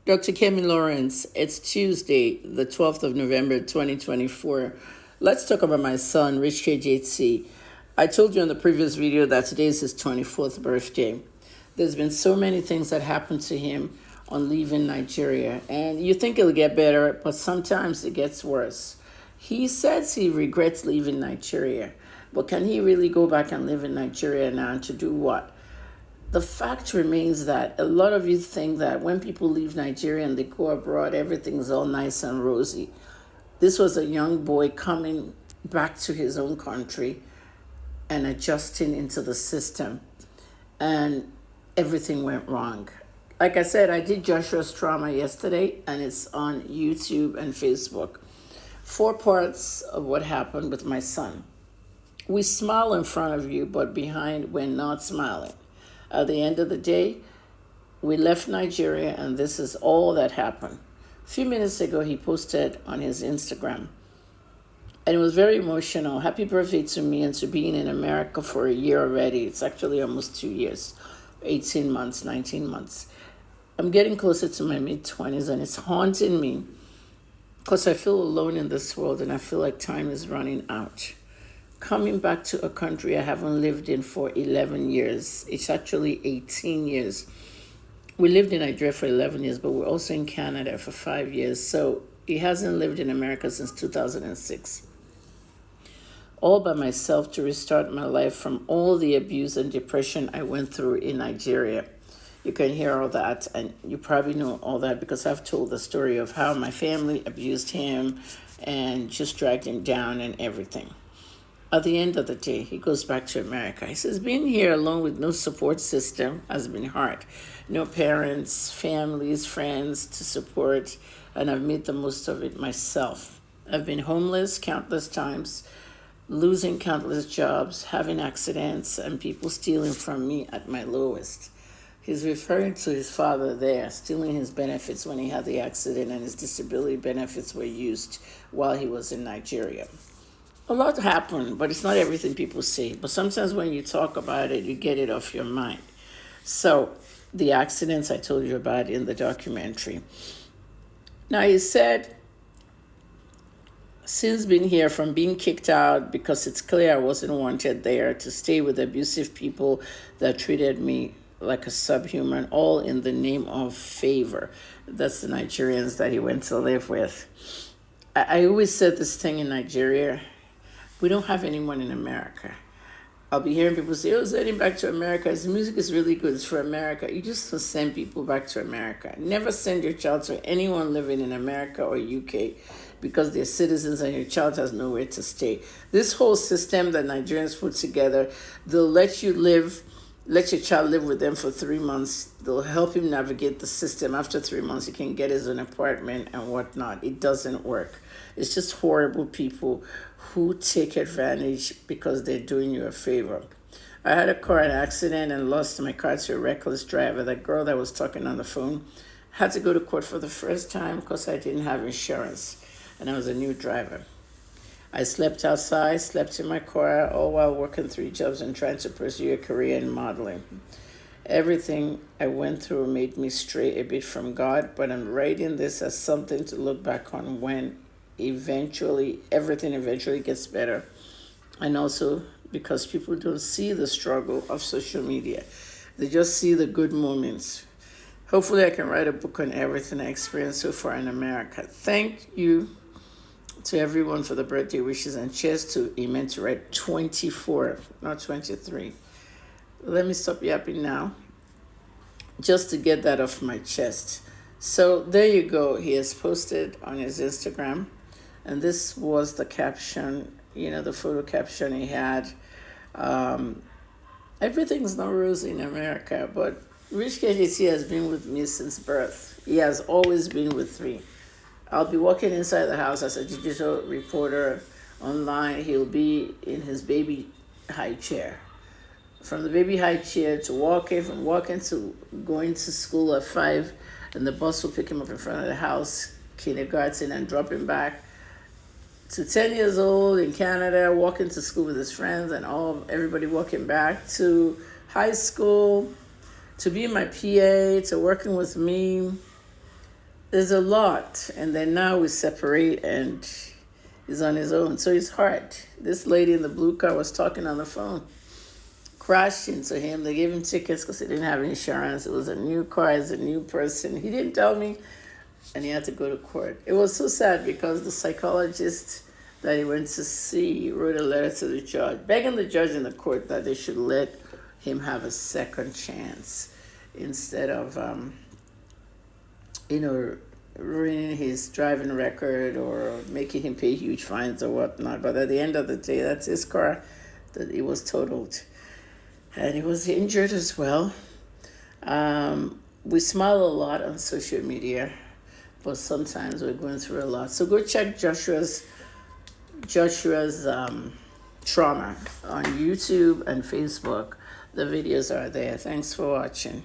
Dr. Kemi Lawrence, it's Tuesday, the 12th of November, 2024. Let's talk about my son, Richkjt. I told you in the previous video that today is his 24th birthday. There's been so many things that happened to him on leaving Nigeria, and you think it'll get better, but sometimes it gets worse. He says he regrets leaving Nigeria, but can he really go back and live in Nigeria now to do what? The fact remains that a lot of you think that when people leave Nigeria and they go abroad, everything's all nice and rosy. This was a young boy coming back to his own country and adjusting into the system, and everything went wrong. Like I said, I did Joshua's trauma yesterday, and it's on YouTube and Facebook. 4 parts of what happened with my son. We smile in front of you, but behind, we're not smiling. At the end of the day, we left Nigeria, and this is all that happened. A few minutes ago, he posted on his Instagram, and it was very emotional. Happy birthday to me and to being in America for a year already. It's actually almost 2 years, 18 months, 19 months. I'm getting closer to my mid-20s, and it's haunting me because I feel alone in this world, and I feel like time is running out. Coming back to a country I haven't lived in for 11 years. It's actually 18 years. We lived in Nigeria for 11 years, but we're also in Canada for 5 years. So he hasn't lived in America since 2006. All by myself to restart my life from all the abuse and depression I went through in Nigeria. You can hear all that, and you probably know all that because I've told the story of how my family abused him and just dragged him down and everything. At the end of the day, he goes back to America. He says, being here alone with no support system has been hard. No parents, families, friends to support, and I've made the most of it myself. I've been homeless countless times, losing countless jobs, having accidents, and people stealing from me at my lowest. He's referring to his father there, stealing his benefits when he had the accident, and his disability benefits were used while he was in Nigeria. A lot happened, but it's not everything people say. But sometimes when you talk about it, you get it off your mind. So the accidents I told you about in the documentary. Now he said, since being here, from being kicked out because it's clear I wasn't wanted there, to stay with abusive people that treated me like a subhuman, all in the name of favor. That's the Nigerians that he went to live with. I always said this thing in Nigeria. We don't have anyone in America. I'll be hearing people say, oh, sending back to America. His music is really good. It's for America. You just send people back to America. Never send your child to anyone living in America or UK because they're citizens and your child has nowhere to stay. This whole system that Nigerians put together, they'll let your child live with them for 3 months. They'll help him navigate the system. After 3 months, he can get his own apartment and whatnot. It doesn't work. It's just horrible people who take advantage because they're doing you a favor. I had a car accident and lost my car to a reckless driver. That girl that was talking on the phone had to go to court for the first time because I didn't have insurance and I was a new driver. I slept outside, slept in my car, all while working 3 jobs and trying to pursue a career in modeling. Everything I went through made me stray a bit from God, but I'm writing this as something to look back on when everything eventually gets better. And also because people don't see the struggle of social media. They just see the good moments. Hopefully I can write a book on everything I experienced so far in America. Thank you to everyone for the birthday wishes, and cheers to he meant to write 24, not 23. Let me stop yapping now, just to get that off my chest. So there you go. He has posted on his Instagram, and this was the caption, the photo caption he had. Everything's not rosy in America, but Richkjt has been with me since birth. He has always been with me. I'll be walking inside the house as a digital reporter online. He'll be in his baby high chair. From the baby high chair to from walking to going to school at 5, and the bus will pick him up in front of the house, kindergarten, and drop him back, to 10 years old in Canada, walking to school with his friends and everybody walking back, to high school, to being my PA, to working with me, there's a lot. And then now we separate and he's on his own. So it's hard. This lady in the blue car was talking on the phone, crashed into him. They gave him tickets because he didn't have insurance. It was a new car, as a new person. He didn't tell me, and he had to go to court. It was so sad because the psychologist that he went to see wrote a letter to the judge, begging the judge in the court that they should let him have a second chance instead of, ruining his driving record or making him pay huge fines or whatnot. But at the end of the day, that's his car that it was totaled. And he was injured as well. We smile a lot on social media, but sometimes we're going through a lot. So go check Joshua's trauma on YouTube and Facebook. The videos are there. Thanks for watching.